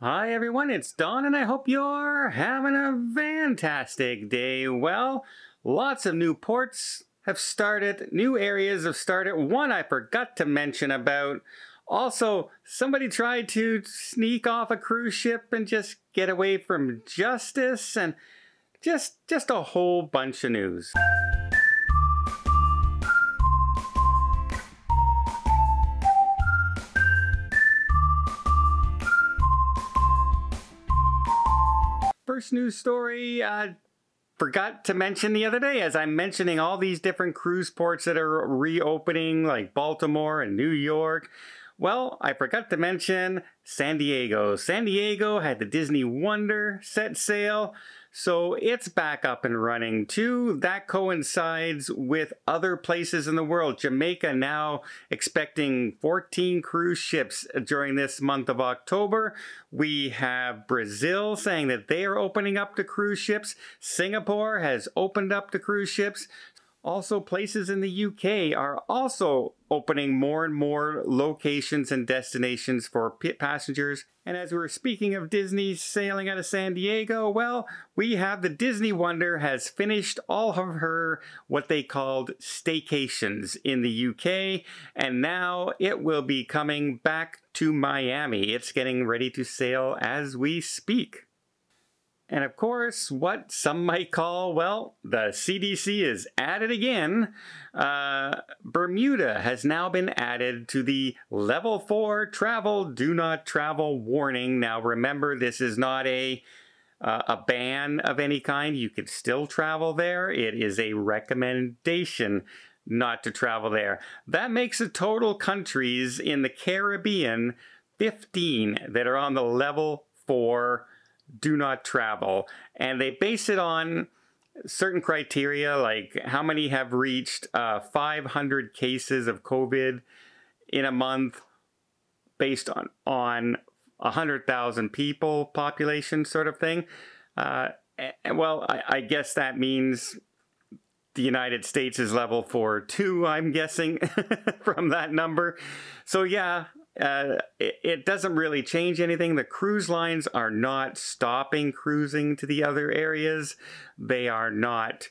Hi everyone, it's Don and I hope you're having a fantastic day. Well, lots of new ports have started, new areas have started. One I forgot to mention about. Also, somebody tried to sneak off a cruise ship and just get away from justice, and just a whole bunch of news. First news story, forgot to mention the other day, as I'm mentioning all these different cruise ports that are reopening, like Baltimore and New York. Well, I forgot to mention San Diego. San Diego had the Disney Wonder set sail, so it's back up and running too. That coincides with other places in the world. Jamaica now expecting 14 cruise ships during this month of October. We have Brazil saying that they are opening up to cruise ships. Singapore has opened up to cruise ships. Also, places in the UK are also opening more and more locations and destinations for passengers. And as we're speaking of Disney sailing out of San Diego, well, we have the Disney Wonder has finished all of her what they called staycations in the UK, and now it will be coming back to Miami. It's getting ready to sail as we speak. And of course, what some might call, well, the CDC is at it again. Bermuda has now been added to the level 4 travel, do not travel warning. Now remember, this is not a ban of any kind. You can still travel there. It is a recommendation not to travel there. That makes the total countries in the Caribbean 15 that are on the level 4 do not travel, and they base it on certain criteria, like how many have reached 500 cases of COVID in a month based on 100,000 people population sort of thing. Well, I guess that means the United States is level 4 too, I'm guessing, from that number. So yeah, it doesn't really change anything. The cruise lines are not stopping cruising to the other areas. They are not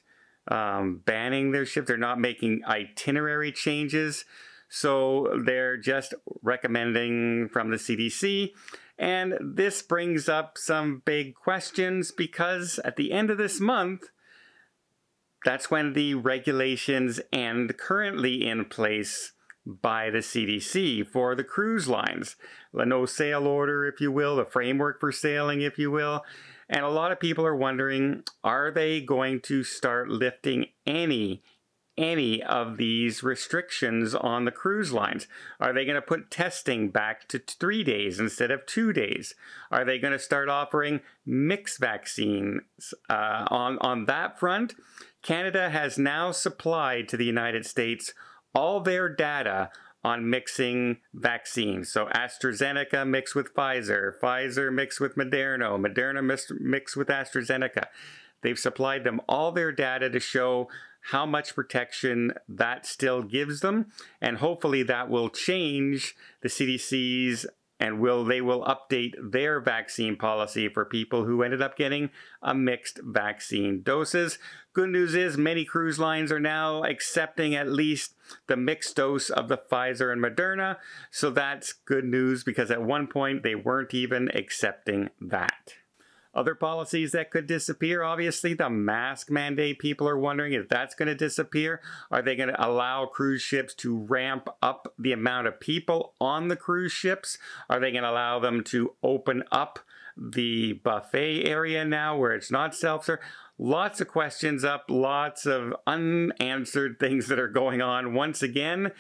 banning their ships. They're not making itinerary changes. So they're just recommending from the CDC. And this brings up some big questions, because at the end of this month, that's when the regulations end currently in place by the CDC for the cruise lines. The no sail order, if you will, the framework for sailing, if you will. And a lot of people are wondering, are they going to start lifting any of these restrictions on the cruise lines? Are they going to put testing back to 3 days instead of 2 days? Are they going to start offering mixed vaccines? On that front, Canada has now supplied to the United States all their data on mixing vaccines. So AstraZeneca mixed with Pfizer, Pfizer mixed with Moderna, Moderna mixed with AstraZeneca. They've supplied them all their data to show how much protection that still gives them, and hopefully that will change the CDC's, and they will update their vaccine policy for people who ended up getting a mixed vaccine doses. Good news is many cruise lines are now accepting at least the mixed dose of the Pfizer and Moderna. So that's good news, because at one point they weren't even accepting that. Other policies that could disappear, obviously the mask mandate. People are wondering if that's going to disappear. Are they going to allow cruise ships to ramp up the amount of people on the cruise ships? Are they going to allow them to open up the buffet area now where it's not self-serve? Lots of questions up, lots of unanswered things that are going on once again.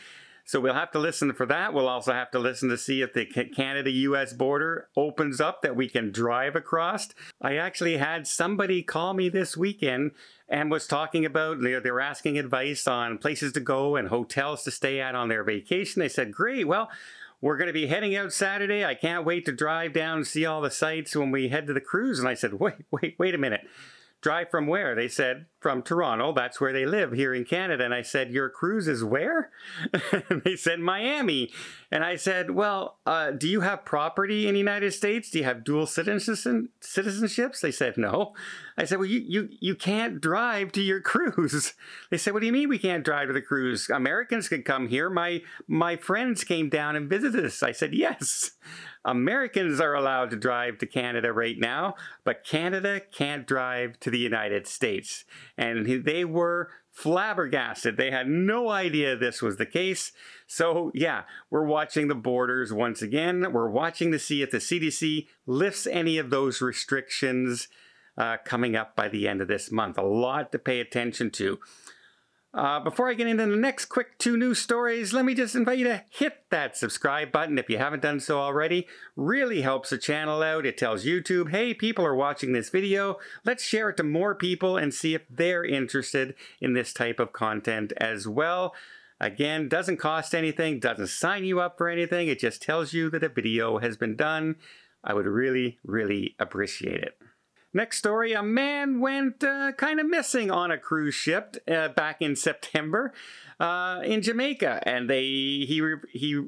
So we'll have to listen for that. We'll also have to listen to see if the Canada-US border opens up that we can drive across. I actually had somebody call me this weekend and was talking about, they were asking advice on places to go and hotels to stay at on their vacation. They said, great, well, we're going to be heading out Saturday. I can't wait to drive down and see all the sights when we head to the cruise. And I said, wait a minute. Drive from where? They said, from Toronto. That's where they live here in Canada. And I said, your cruise is where? And they said, Miami. And I said, well, do you have property in the United States? Do you have dual citizenships? They said, no. I said, well, you can't drive to your cruise. They said, what do you mean we can't drive to the cruise? Americans could come here. My friends came down and visited us. I said, yes. Americans are allowed to drive to Canada right now, but Canada can't drive to the United States. And they were flabbergasted. They had no idea this was the case. So yeah, we're watching the borders once again. We're watching to see if the CDC lifts any of those restrictions coming up by the end of this month. A lot to pay attention to. Before I get into the next quick 2 news stories, let me just invite you to hit that subscribe button if you haven't done so already. Really helps the channel out. It tells YouTube, hey, people are watching this video. Let's share it to more people and see if they're interested in this type of content as well. Again, doesn't cost anything, doesn't sign you up for anything. It just tells you that a video has been done. I would really, really appreciate it. Next story, a man went kind of missing on a cruise ship back in September in Jamaica, and he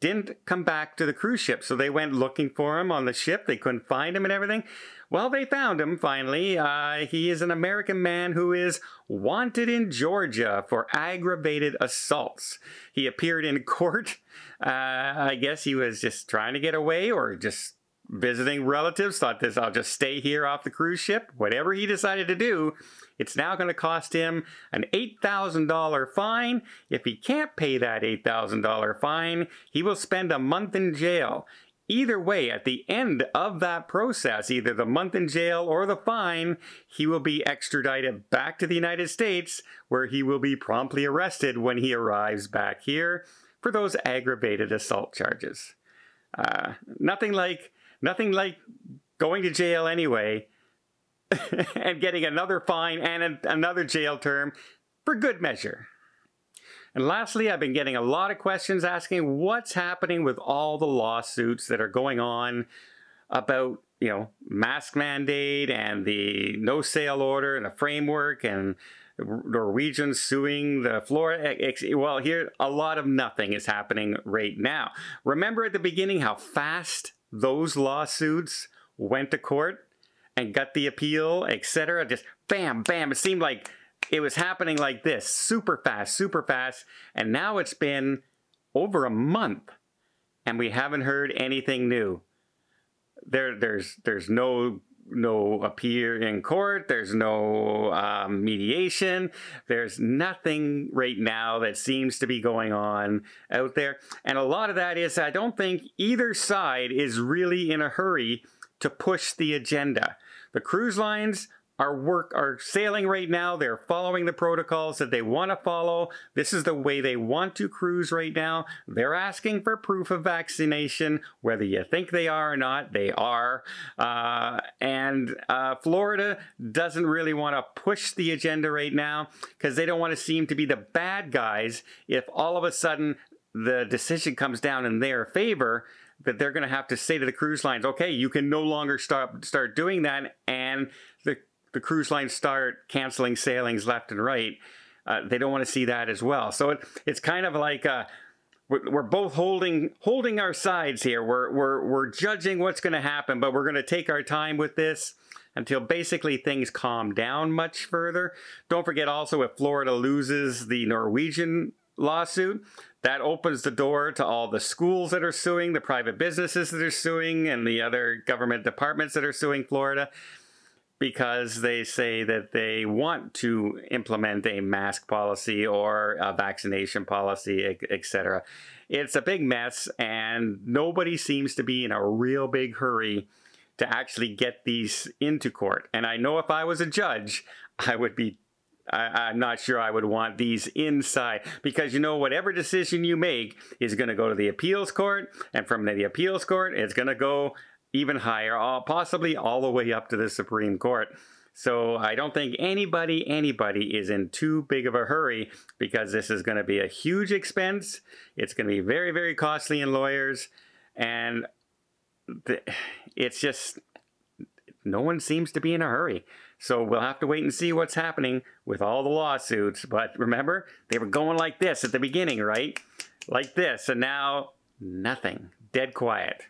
didn't come back to the cruise ship, so they went looking for him on the ship. They couldn't find him and everything. Well, they found him finally. He is an American man who is wanted in Georgia for aggravated assaults. He appeared in court. I guess he was just trying to get away or just visiting relatives, thought this, I'll just stay here off the cruise ship. Whatever he decided to do, it's now going to cost him an $8,000 fine. If he can't pay that $8,000 fine, he will spend a month in jail. Either way, at the end of that process, either the month in jail or the fine, he will be extradited back to the United States, where he will be promptly arrested when he arrives back here for those aggravated assault charges. Nothing like going to jail anyway and getting another fine and another jail term for good measure. And lastly, I've been getting a lot of questions asking what's happening with all the lawsuits that are going on about, mask mandate and the no sale order and the framework and Norwegians suing the Florida. Well, here, a lot of nothing is happening right now. Remember at the beginning how fast those lawsuits went to court and got the appeal, etc. Just bam, bam. It seemed like it was happening like this, super fast. And now it's been over a month and we haven't heard anything new. There's no appeal in court. There's no mediation. There's nothing right now that seems to be going on out there. And a lot of that is I don't think either side is really in a hurry to push the agenda. The cruise lines are sailing right now. They're following the protocols that they want to follow. This is the way they want to cruise right now. They're asking for proof of vaccination, whether you think they are or not, they are. And Florida doesn't really want to push the agenda right now because they don't want to seem to be the bad guys if all of a sudden the decision comes down in their favor, that they're going to have to say to the cruise lines, okay, you can no longer start doing that, and the cruise lines start canceling sailings left and right. They don't want to see that as well. So it's kind of like we're both holding our sides here. We're judging what's going to happen, but we're going to take our time with this until basically things calm down much further. Don't forget also, if Florida loses the Norwegian lawsuit, that opens the door to all the schools that are suing, the private businesses that are suing, and the other government departments that are suing Florida, because they say that they want to implement a mask policy or a vaccination policy, etc. It's a big mess, and nobody seems to be in a real big hurry to actually get these into court. And I know if I was a judge, I'm not sure I would want these inside, because whatever decision you make is going to go to the appeals court, and from the appeals court, it's going to go even higher, possibly all the way up to the Supreme Court. So I don't think anybody is in too big of a hurry, because this is going to be a huge expense. It's going to be very, very costly in lawyers, and it's just no one seems to be in a hurry. So we'll have to wait and see what's happening with all the lawsuits. But remember, they were going like this at the beginning, right? Like this, and now nothing. Dead quiet.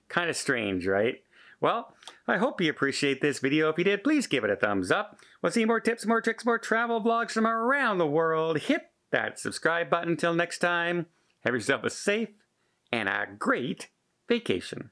Kind of strange, right? Well, I hope you appreciate this video. If you did, please give it a thumbs up. Want to see more tips, more tricks, more travel vlogs from around the world? Hit that subscribe button. Until next time, have yourself a safe and a great vacation.